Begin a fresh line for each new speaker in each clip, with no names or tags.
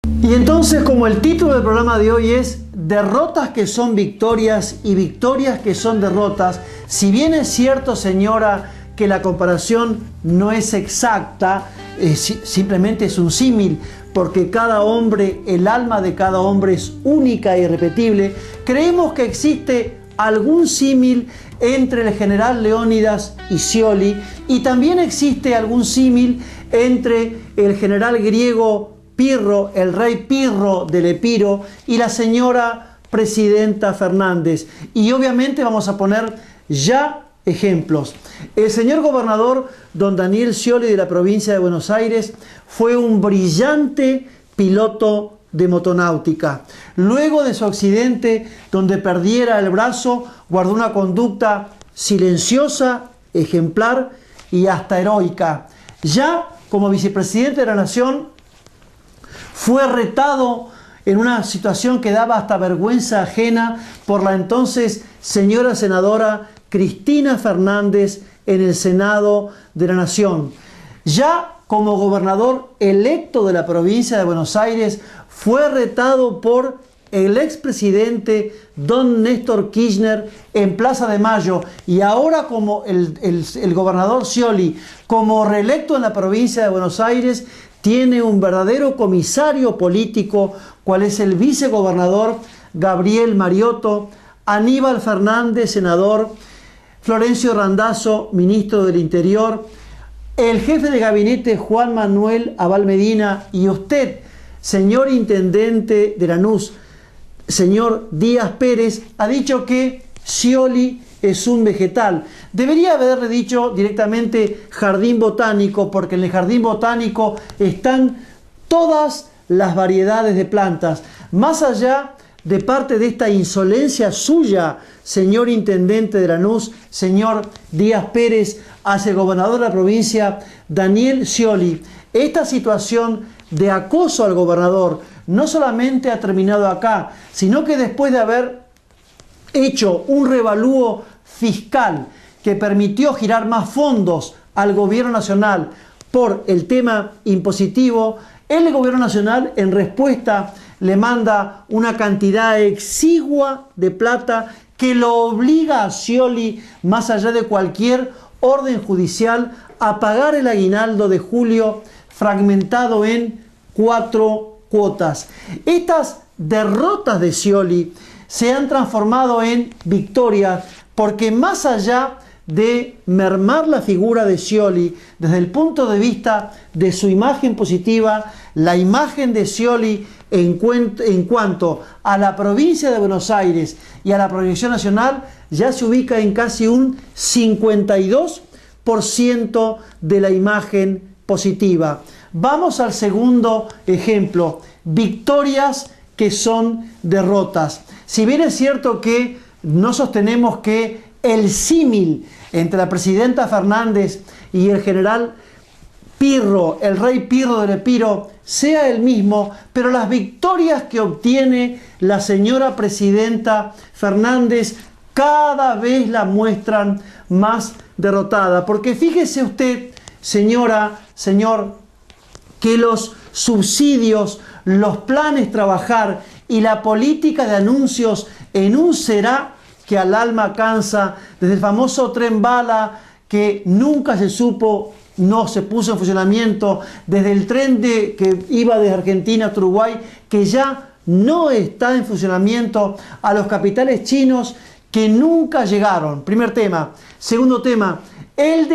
Y entonces, como el título del programa de hoy es derrotas que son victorias y victorias que son derrotas, si bien es cierto, señora, que la comparación no es exacta, simplemente es un símil, porque cada hombre, el alma de cada hombre es única e irrepetible, creemos que existe algún símil entre el general Leónidas y Scioli, y también existe algún símil entre el general griego Pirro, el rey Pirro del Epiro, y la señora presidenta Fernández. Y obviamente vamos a poner ya ejemplos. El señor gobernador don Daniel Scioli de la provincia de Buenos Aires fue un brillante piloto de motonáutica. Luego de su accidente, donde perdiera el brazo, guardó una conducta silenciosa, ejemplar y hasta heroica. Ya como vicepresidente de la Nación, fue retado en una situación que daba hasta vergüenza ajena por la entonces señora senadora Cristina Fernández en el Senado de la Nación. Ya como gobernador electo de la provincia de Buenos Aires, fue retado por el expresidente don Néstor Kirchner en Plaza de Mayo, y ahora como el gobernador Scioli, como reelecto en la provincia de Buenos Aires, tiene un verdadero comisario político, cual es el vicegobernador Gabriel Mariotto, Aníbal Fernández, senador, Florencio Randazzo, ministro del Interior, el jefe de gabinete Juan Manuel Abal Medina, y usted, señor intendente de Lanús, señor Díaz Pérez, ha dicho que Scioli es un vegetal. Debería haberle dicho directamente jardín botánico, porque en el jardín botánico están todas las variedades de plantas. Más allá de parte de esta insolencia suya, señor intendente de Lanús, señor Díaz Pérez, hacia el gobernador de la provincia, Daniel Scioli, esta situación de acoso al gobernador no solamente ha terminado acá, sino que después de haber hecho un revalúo fiscal que permitió girar más fondos al gobierno nacional por el tema impositivo, el gobierno nacional en respuesta le manda una cantidad exigua de plata que lo obliga a Scioli, más allá de cualquier orden judicial, a pagar el aguinaldo de julio fragmentado en 4 cuotas. Estas derrotas de Scioli se han transformado en victorias, porque más allá de mermar la figura de Scioli desde el punto de vista de su imagen positiva, la imagen de Scioli en cuanto a la provincia de Buenos Aires y a la proyección nacional ya se ubica en casi un 52% de la imagen positiva. Vamos al segundo ejemplo, victorias que son derrotas. Si bien es cierto que no sostenemos que el símil entre la presidenta Fernández y el general Pirro, el rey Pirro del Epiro, sea el mismo, pero las victorias que obtiene la señora presidenta Fernández cada vez la muestran más derrotada. Porque fíjese usted, señora, señor, que los subsidios, los planes trabajar y la política de anuncios en un será que al alma cansa, desde el famoso tren bala que nunca se supo, no se puso en funcionamiento, desde el tren que iba desde Argentina a Uruguay, que ya no está en funcionamiento, a los capitales chinos que nunca llegaron. Primer tema. Segundo tema, el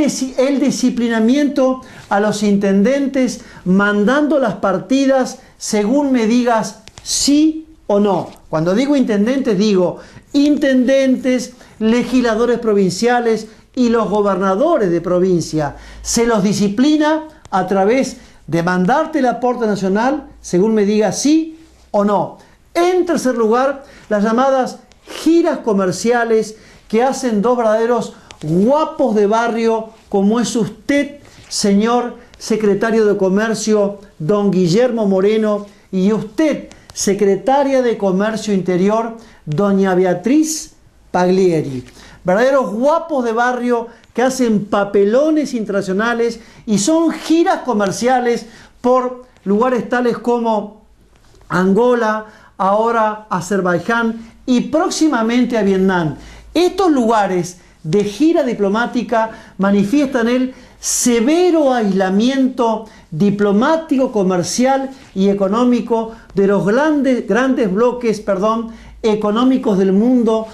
disciplinamiento a los intendentes, mandando las partidas según me digas sí o no. Cuando digo intendentes, digo intendentes, legisladores provinciales y los gobernadores de provincia. Se los disciplina a través de mandarte el aporte nacional según me digas sí o no. En tercer lugar, las llamadas giras comerciales que hacen dos verdaderos guapos de barrio, como es usted, señor secretario de Comercio, don Guillermo Moreno, y usted, secretaria de Comercio Interior, doña Beatriz Paglieri. Verdaderos guapos de barrio que hacen papelones internacionales y son giras comerciales por lugares tales como Angola, ahora Azerbaiyán y próximamente a Vietnam. Estos lugares de gira diplomática manifiestan el severo aislamiento diplomático, comercial y económico de los grandes bloques económicos del mundo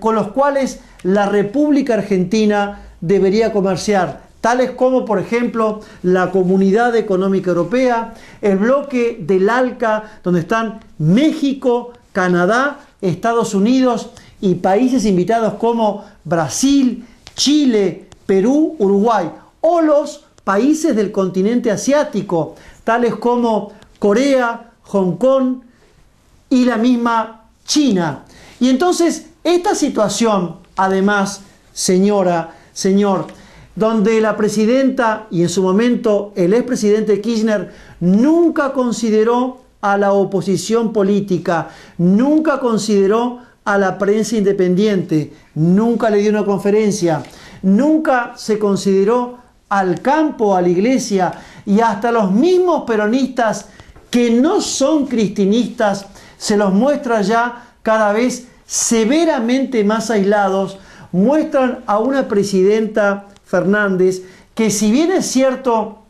con los cuales la República Argentina debería comerciar, tales como, por ejemplo, la Comunidad Económica Europea, el bloque del ALCA, donde están México, Canadá, Estados Unidos y países invitados como Brasil, Chile, Perú, Uruguay, o los países del continente asiático, tales como Corea, Hong Kong y la misma China. Y entonces, esta situación, además, señor, donde la presidenta y en su momento el expresidente Kirchner nunca consideró a la oposición política, nunca consideró a la prensa independiente, nunca le dio una conferencia, nunca se consideró al campo, a la iglesia, y hasta los mismos peronistas que no son cristinistas se los muestra ya cada vez severamente más aislados. Muestran a una presidenta Fernández que, si bien es cierto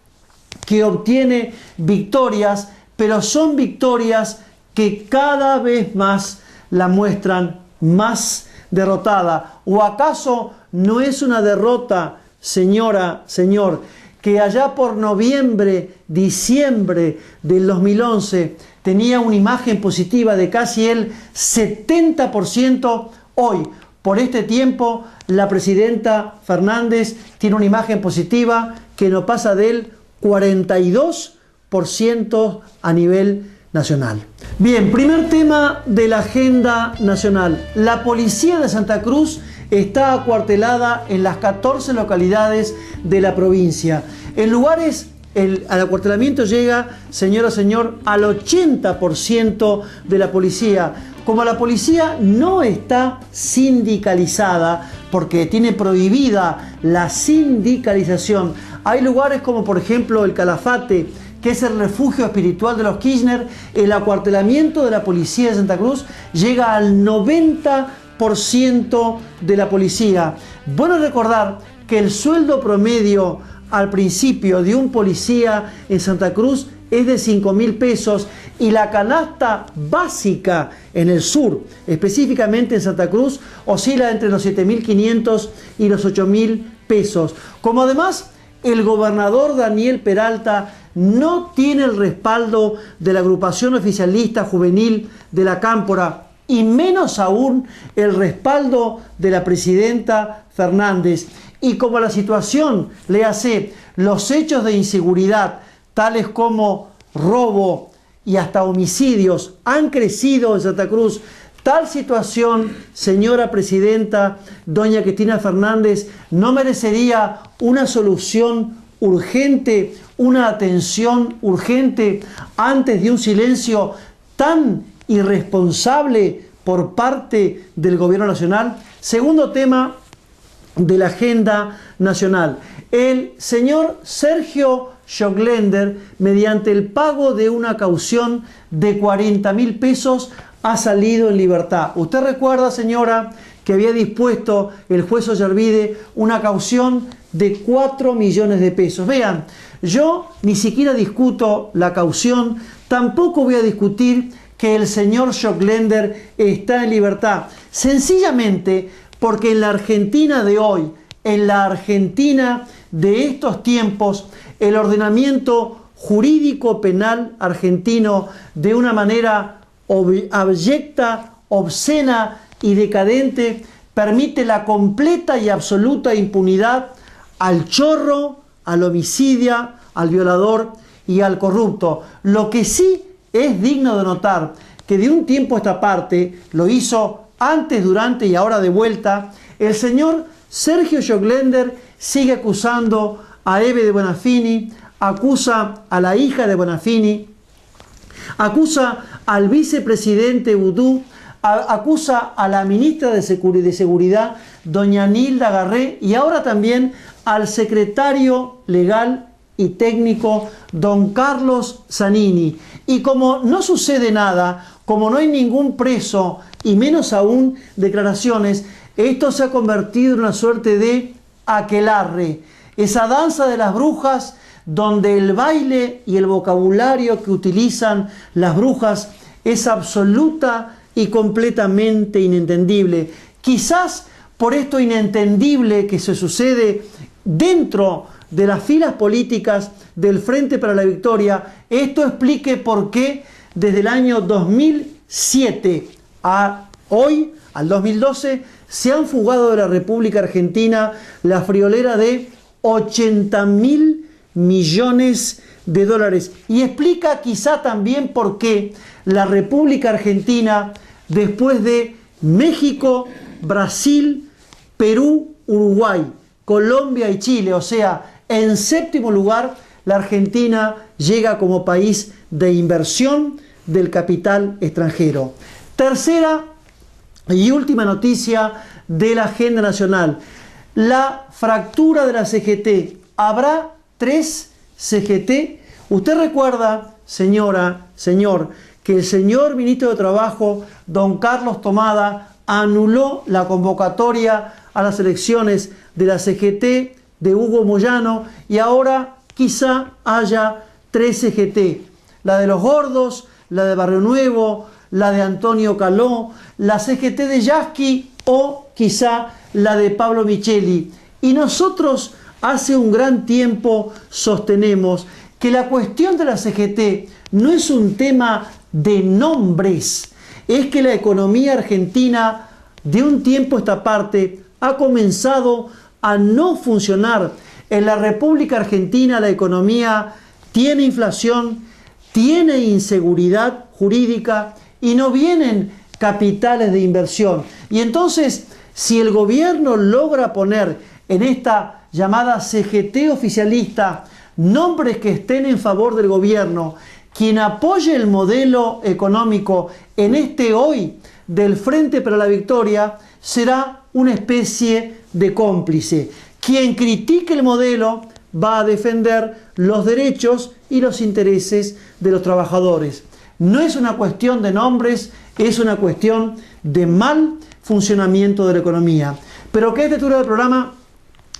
que obtiene victorias, pero son victorias que cada vez más la muestran más derrotada. ¿O acaso no es una derrota, señor, que allá por noviembre, diciembre del 2011 tenía una imagen positiva de casi el 70%? Hoy, por este tiempo, la presidenta Fernández tiene una imagen positiva que no pasa del 42% a nivel nacional. Bien, primer tema de la agenda nacional. La policía de Santa Cruz está acuartelada en las 14 localidades de la provincia. En lugares, el acuartelamiento llega, señor, al 80% de la policía. Como la policía no está sindicalizada, porque tiene prohibida la sindicalización, hay lugares como por ejemplo el Calafate, que es el refugio espiritual de los Kirchner. El acuartelamiento de la policía de Santa Cruz llega al 90% de la policía. Bueno recordar que el sueldo promedio al principio de un policía en Santa Cruz es de 5.000 pesos y la canasta básica en el sur, específicamente en Santa Cruz, oscila entre los 7.500 y los 8.000 pesos. Como además el gobernador Daniel Peralta no tiene el respaldo de la agrupación oficialista juvenil de la Cámpora y menos aún el respaldo de la presidenta Fernández. Y como la situación, léase, los hechos de inseguridad, tales como robo y hasta homicidios, han crecido en Santa Cruz, tal situación, señora presidenta, doña Cristina Fernández, no merecería una solución urgente, una atención urgente antes de un silencio tan irresponsable por parte del gobierno nacional. Segundo tema de la agenda nacional. El señor Sergio Schoglender, mediante el pago de una caución de 40.000 pesos, ha salido en libertad. Usted recuerda, señora, que había dispuesto el juez Ollarvide una caución de 4 millones de pesos. Vean, yo ni siquiera discuto la caución, tampoco voy a discutir que el señor Schoglender está en libertad. Sencillamente porque en la Argentina de hoy, en la Argentina de estos tiempos, el ordenamiento jurídico penal argentino, de una manera abyecta, obscena y decadente, permite la completa y absoluta impunidad al chorro, al homicida, al violador y al corrupto. Lo que sí es digno de notar, que de un tiempo a esta parte, lo hizo antes, durante y ahora de vuelta, el señor Sergio Schoglender sigue acusando a Eve de Bonafini, acusa a la hija de Bonafini, acusa al vicepresidente Udú, acusa a la ministra de Seguridad, doña Nilda Garré, y ahora también al secretario legal y técnico don Carlos Zanini. Y como no sucede nada, como no hay ningún preso y menos aún declaraciones, esto se ha convertido en una suerte de aquelarre, esa danza de las brujas donde el baile y el vocabulario que utilizan las brujas es absoluta y completamente inentendible. Quizás por esto inentendible que se sucede dentro de las filas políticas del Frente para la Victoria, esto explique por qué desde el año 2007 a hoy, al 2012, se han fugado de la República Argentina la friolera de 80.000 millones de dólares. Y explica quizá también por qué la República Argentina, después de México, Brasil, Perú, Uruguay, Colombia y Chile, o sea, en séptimo lugar, la Argentina llega como país de inversión del capital extranjero. Tercera y última noticia de la agenda nacional: la fractura de la CGT. ¿Habrá 3 CGT? Usted recuerda, señora, señor, que el señor ministro de Trabajo, don Carlos Tomada, anuló la convocatoria a las elecciones de la CGT de Hugo Moyano, y ahora quizá haya 3 CGT: la de los gordos, la de Barrio Nuevo, la de Antonio Caló, la CGT de Yasky o quizá la de Pablo Micheli. Y nosotros hace un gran tiempo sostenemos que la cuestión de la CGT no es un tema de nombres, es que la economía argentina de un tiempo a esta parte ha comenzado a no funcionar. En la República Argentina la economía tiene inflación, tiene inseguridad jurídica y no vienen capitales de inversión. Y entonces, si el gobierno logra poner en esta llamada CGT oficialista nombres que estén en favor del gobierno, quien apoye el modelo económico en este hoy del Frente para la Victoria será una especie de cómplice. Quien critique el modelo va a defender los derechos y los intereses de los trabajadores. No es una cuestión de nombres, es una cuestión de mal funcionamiento de la economía. Pero que a esta altura del programa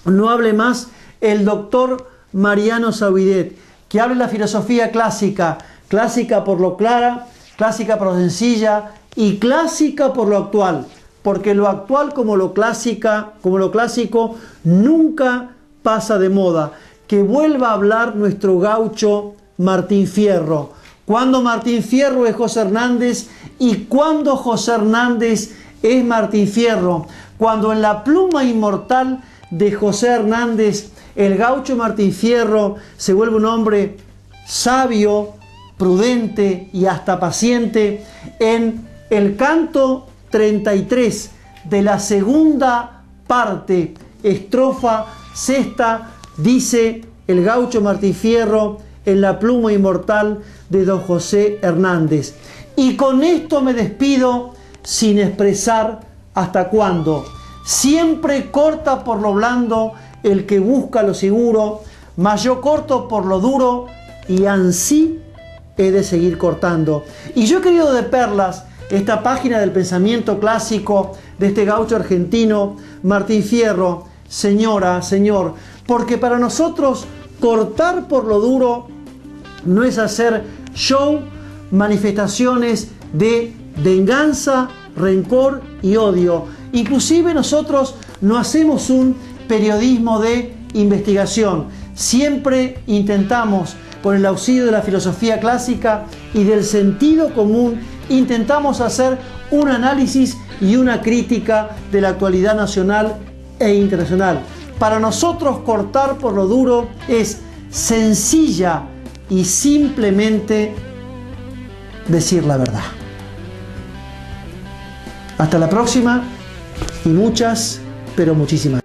no hable más el doctor Mariano Sauidet, que hable la filosofía clásica, clásica por lo clara, clásica por lo sencilla y clásica por lo actual, porque lo actual como lo clásico nunca pasa de moda. Que vuelva a hablar nuestro gaucho Martín Fierro. Cuando Martín Fierro es José Hernández y cuando José Hernández es Martín Fierro. Cuando en la pluma inmortal de José Hernández el gaucho Martín Fierro se vuelve un hombre sabio, prudente y hasta paciente. En el canto 33 de la segunda parte, estrofa sexta, dice el gaucho Martín Fierro en la pluma inmortal de don José Hernández: y con esto me despido sin expresar hasta cuándo. Siempre corta por lo blando el que busca lo seguro, mas yo corto por lo duro y ansí he de seguir cortando. Y yo he querido de perlas esta página del pensamiento clásico de este gaucho argentino Martín Fierro, señora, señor, porque para nosotros cortar por lo duro no es hacer show, manifestaciones de venganza, rencor y odio. Inclusive nosotros no hacemos un periodismo de investigación. Siempre intentamos, con el auxilio de la filosofía clásica y del sentido común, intentamos hacer un análisis y una crítica de la actualidad nacional e internacional. Para nosotros cortar por lo duro es sencilla y simplemente decir la verdad. Hasta la próxima y muchas, pero muchísimas.